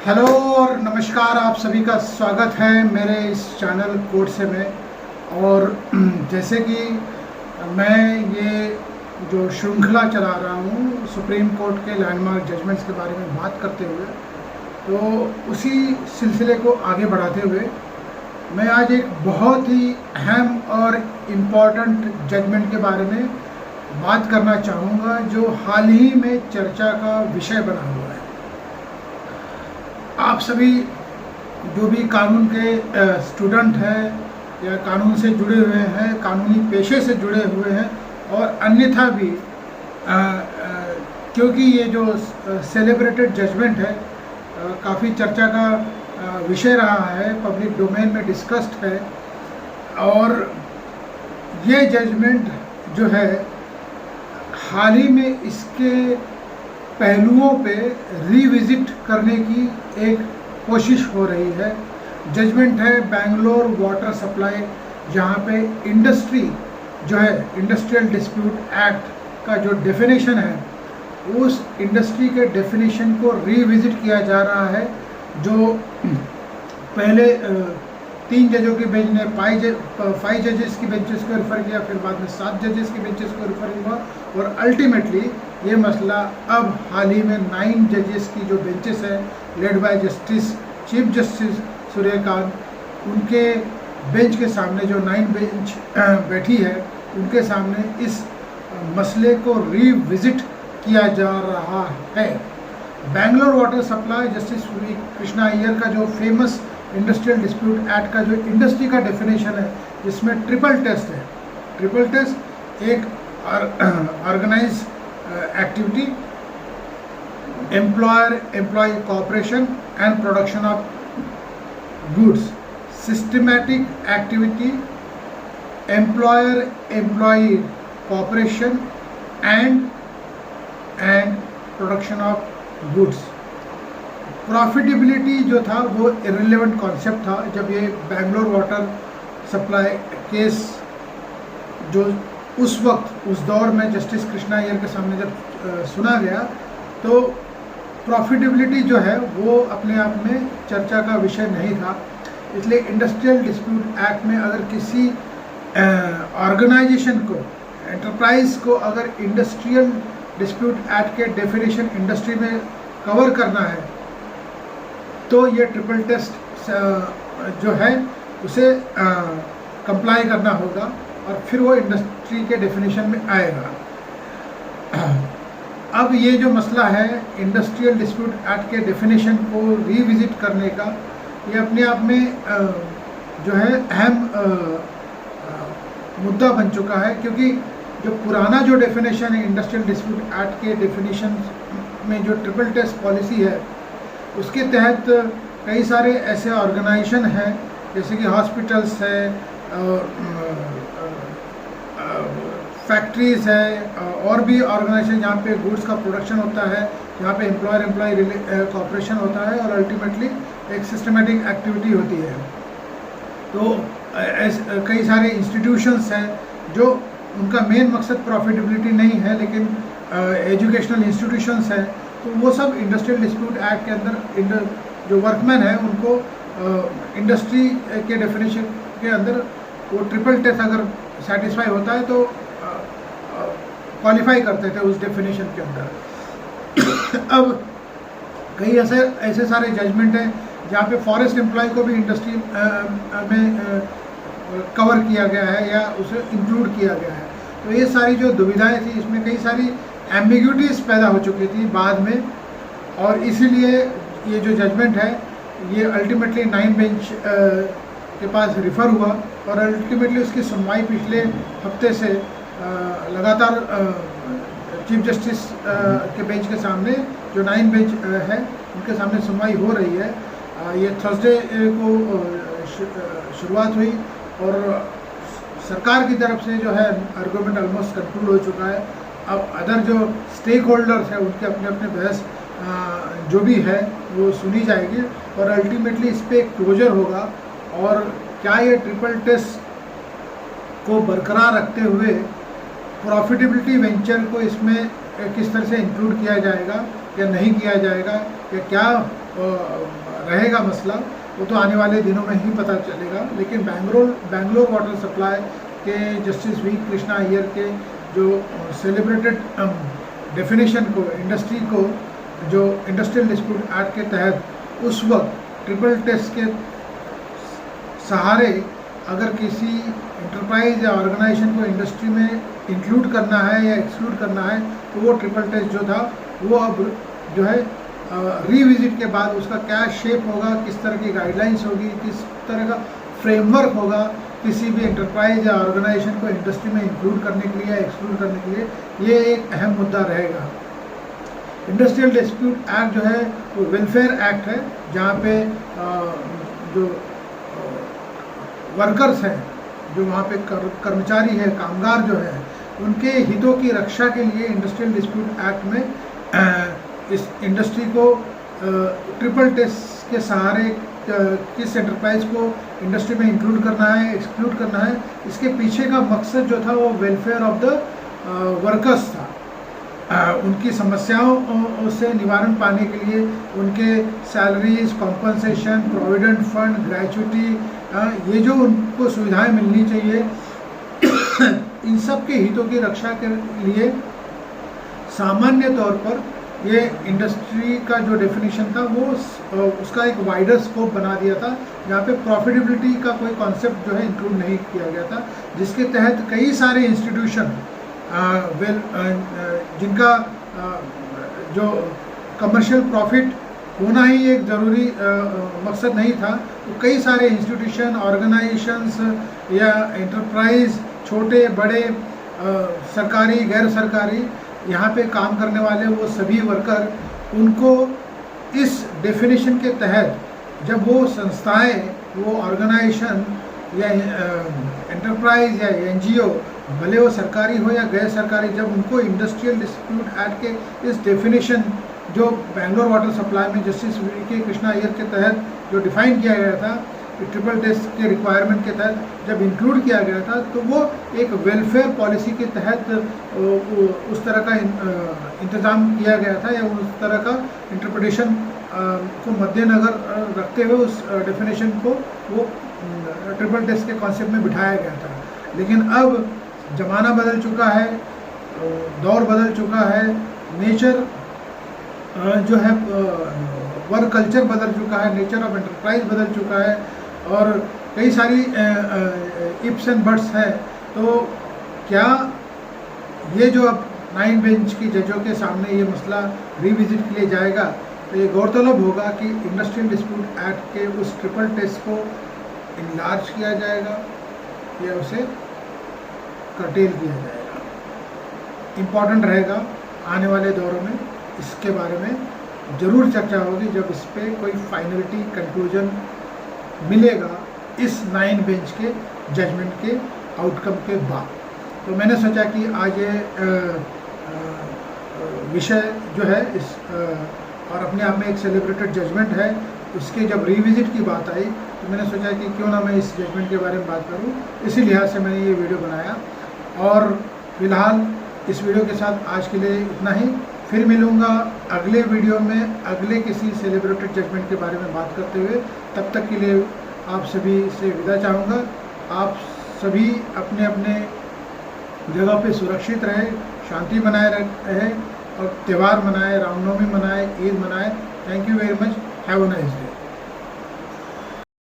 Hello और नमस्कार, आप सभी का स्वागत है मेरे इस चैनल कोर्ट से में। और जैसे कि मैं ये जो श्रृंखला चला रहा हूँ सुप्रीम कोर्ट के लैंडमार्क जजमेंट्स के बारे में बात करते हुए, तो उसी सिलसिले को आगे बढ़ाते हुए मैं आज एक बहुत ही अहम और इम्पॉर्टेंट जजमेंट के बारे में बात करना चाहूँगा जो हाल ही में चर्चा का विषय बना हुआ है। आप सभी जो भी कानून के स्टूडेंट हैं या कानून से जुड़े हुए हैं, कानूनी पेशे से जुड़े हुए हैं और अन्यथा भी क्योंकि ये जो सेलिब्रेटेड जजमेंट है काफ़ी चर्चा का विषय रहा है, पब्लिक डोमेन में डिस्कस्ड है। और ये जजमेंट जो है हाल ही में इसके पहलुओं पे रिविजिट करने की एक कोशिश हो रही है। जजमेंट है बेंगलोर वाटर सप्लाई, जहाँ पे इंडस्ट्री जो है इंडस्ट्रियल डिस्प्यूट एक्ट का जो डेफिनेशन है उस इंडस्ट्री के डेफिनेशन को रिविजिट किया जा रहा है। जो पहले 3 जजों की बेंच ने 5 जजेस की बेंचेस को रेफर किया, फिर बाद में 7 जजेस की बेंचेस को रेफर हुआ और अल्टीमेटली ये मसला अब हाल ही में 9 जजेस की जो बेंचेस है led by chief justice Suryakant, उनके बेंच के सामने जो 9 बेंच बैठी है उनके सामने इस मसले को रिविजिट किया जा रहा है। Bangalore water supply justice Krishna Iyer का जो फेमस इंडस्ट्रियल डिस्प्यूट एक्ट का जो इंडस्ट्री का डेफिनेशन है जिसमें ट्रिपल टेस्ट है। ट्रिपल टेस्ट एक organize activity, employer employee cooperation and production of goods, systematic activity, employer employee cooperation and production of goods. Profitability जो था वो इररिलेवेंट कॉन्सेप्ट था जब ये बेंगलोर वाटर सप्लाई केस जो उस वक्त उस दौर में जस्टिस कृष्णा अय्यर के सामने जब सुना गया, तो प्रॉफिटेबिलिटी जो है वो अपने आप में चर्चा का विषय नहीं था। इसलिए इंडस्ट्रियल डिस्प्यूट एक्ट में अगर किसी ऑर्गेनाइजेशन को, एंटरप्राइज को अगर इंडस्ट्रियल डिस्प्यूट एक्ट के डेफिनेशन इंडस्ट्री में कवर करना है तो ये ट्रिपल टेस्ट जो है उसे कंप्लाई करना होगा और फिर वो इंडस्ट्री के डेफिनेशन में आएगा। अब ये जो मसला है इंडस्ट्रियल डिस्प्यूट एक्ट के डेफिनेशन को रिविजिट करने का, ये अपने आप में जो है अहम मुद्दा बन चुका है, क्योंकि जो पुराना जो डेफिनेशन है इंडस्ट्रियल डिस्प्यूट एक्ट के डेफिनेशन में जो ट्रिपल टेस्ट पॉलिसी है उसके तहत कई सारे ऐसे ऑर्गेनाइजेशन हैं जैसे कि हॉस्पिटल्स है, फैक्ट्रीज़ है और भी ऑर्गेनाइजेशन जहाँ पे गुड्स का प्रोडक्शन होता है, जहाँ पे एम्प्लॉयर एम्प्लॉय कॉपरेशन होता है और अल्टीमेटली एक सिस्टमेटिक एक्टिविटी होती है। तो कई सारे इंस्टीट्यूशंस हैं जो उनका मेन मकसद प्रॉफिटेबिलिटी नहीं है लेकिन एजुकेशनल इंस्टीट्यूशंस हैं, तो वो सब इंडस्ट्रियल डिस्प्यूट एक्ट के अंदर जो वर्कमैन है उनको इंडस्ट्री के डेफिनेशन के अंदर वो ट्रिपल टेस्ट अगर सेटिस्फाई होता है तो क्वालिफाई करते थे उस डेफिनेशन के अंदर। अब कई ऐसे सारे जजमेंट हैं जहाँ पे फॉरेस्ट एम्प्लॉय को भी इंडस्ट्री में कवर किया गया है या उसे इंक्लूड किया गया है। तो ये सारी जो दुविधाएं थी इसमें कई सारी एम्बिग्यूटीज पैदा हो चुकी थी बाद में, और इसीलिए ये जो जजमेंट है ये अल्टीमेटली 9 बेंच के पास रिफ़र हुआ और अल्टीमेटली उसकी सुनवाई पिछले हफ्ते से लगातार चीफ जस्टिस के बेंच के सामने जो 9 बेंच है उनके सामने सुनवाई हो रही है। ये थर्सडे को शुरुआत हुई और सरकार की तरफ से जो है आर्गूमेंट ऑलमोस्ट कंक्लूड हो चुका है। अब अदर जो स्टेक होल्डर्स हैं उनके अपने अपने बहस जो भी है वो सुनी जाएगी और अल्टीमेटली इस पर एक क्लोजर होगा। और क्या ये ट्रिपल टेस्ट को बरकरार रखते हुए प्रॉफिटेबिलिटी वेंचर को इसमें किस तरह से इंक्लूड किया जाएगा या नहीं किया जाएगा, या क्या रहेगा मसला, वो तो आने वाले दिनों में ही पता चलेगा। लेकिन बैंगलोर वाटर सप्लाई के जस्टिस वी कृष्णा अय्यर के जो सेलिब्रेटेड डेफिनेशन को इंडस्ट्री को, जो इंडस्ट्रियल डिस्प्यूट एक्ट के तहत उस वक्त ट्रिपल टेस्ट के सहारे अगर किसी एंटरप्राइज या ऑर्गेनाइजेशन को इंडस्ट्री में इंक्लूड करना है या एक्सक्लूड करना है, तो वो ट्रिपल टेस्ट जो था वो अब जो है रीविजिट के बाद उसका क्या शेप होगा, किस तरह की गाइडलाइंस होगी, किस तरह का फ्रेमवर्क होगा किसी भी एंटरप्राइज या ऑर्गेनाइजेशन को इंडस्ट्री में इंक्लूड करने के लिए या एक्सक्लूड करने के लिए, ये एक अहम मुद्दा रहेगा। इंडस्ट्रियल डिस्प्यूट एक्ट जो है वो वेलफेयर एक्ट है, जहाँ पे जो वर्कर्स हैं, जो वहाँ पे कर्मचारी है, कामगार जो है, उनके हितों की रक्षा के लिए इंडस्ट्रियल डिस्प्यूट एक्ट में इस इंडस्ट्री को ट्रिपल टेस्ट के सहारे किस एंटरप्राइज को इंडस्ट्री में इंक्लूड करना है, एक्सक्लूड करना है, इसके पीछे का मकसद जो था वो वेलफेयर ऑफ द वर्कर्स था। उनकी समस्याओं से निवारण पाने के लिए उनके salaries, compensation, provident fund, gratuity, ये जो उनको सुविधाएं मिलनी चाहिए, इन सब के हितों की रक्षा के लिए सामान्य तौर पर ये इंडस्ट्री का जो डेफिनेशन था वो उसका एक वाइडर स्कोप बना दिया था, जहाँ पे प्रॉफिटेबिलिटी का कोई कॉन्सेप्ट जो है इंक्लूड नहीं किया गया था, जिसके तहत कई सारे इंस्टीट्यूशन जिनका जो कमर्शियल प्रॉफिट होना ही एक ज़रूरी मकसद नहीं था, तो कई सारे इंस्टीट्यूशन, ऑर्गेनाइजेशंस या एंटरप्राइज, छोटे बड़े, सरकारी, गैर सरकारी, यहाँ पे काम करने वाले वो सभी वर्कर, उनको इस डेफिनेशन के तहत जब वो संस्थाएं, वो ऑर्गेनाइजेशन या एंटरप्राइज या एनजीओ, भले वो सरकारी हो या गैर सरकारी, जब उनको इंडस्ट्रियल डिस्प्यूट एक्ट के इस डेफिनेशन जो बैंगलोर वाटर सप्लाई में जस्टिस वी के कृष्णा अय्यर के तहत जो डिफाइन किया गया था, ट्रिपल टेस्ट के रिक्वायरमेंट के तहत जब इंक्लूड किया गया था, तो वो एक वेलफेयर पॉलिसी के तहत उस तरह का इंतज़ाम किया गया था, या उस तरह का इंटरप्रिटेशन को मद्देनज़र रखते हुए उस डेफिनेशन को वो ट्रिपल टेस्ट के कॉन्सेप्ट में बिठाया गया था। लेकिन अब ज़माना बदल चुका है, दौर बदल चुका है, नेचर जो है वर्क कल्चर बदल चुका है, नेचर ऑफ एंटरप्राइज बदल चुका है, और कई सारी इप्स एंड बट्स है। तो क्या ये जो अब 9 बेंच की जजों के सामने ये मसला रिविजिट के लिए जाएगा, तो ये गौरतलब होगा कि इंडस्ट्रियल डिस्प्यूट एक्ट के उस ट्रिपल टेस्ट को इनलार्ज किया जाएगा या उसे कर्टेल किया जाएगा। इम्पॉर्टेंट रहेगा आने वाले दौरों में, इसके बारे में ज़रूर चर्चा होगी जब इस पर कोई फाइनलिटी कंक्लूजन मिलेगा इस 9 बेंच के जजमेंट के आउटकम के बाद। तो मैंने सोचा कि आज ये विषय जो है इस और अपने आप में एक सेलिब्रेटेड जजमेंट है, उसके जब रिविजिट की बात आई तो मैंने सोचा कि क्यों ना मैं इस जजमेंट के बारे में बात करूं, इसी लिहाज से मैंने ये वीडियो बनाया। और फिलहाल इस वीडियो के साथ आज के लिए इतना ही। फिर मिलूँगा अगले वीडियो में अगले किसी सेलिब्रेटेड जजमेंट के बारे में बात करते हुए। तब तक के लिए आप सभी से विदा चाहूँगा। आप सभी अपने अपने जगह पे सुरक्षित रहें, शांति बनाए रहें और त्यौहार मनाएं, रामनवमी मनाएं, ईद मनाएं। Thank you very much. Have a nice day.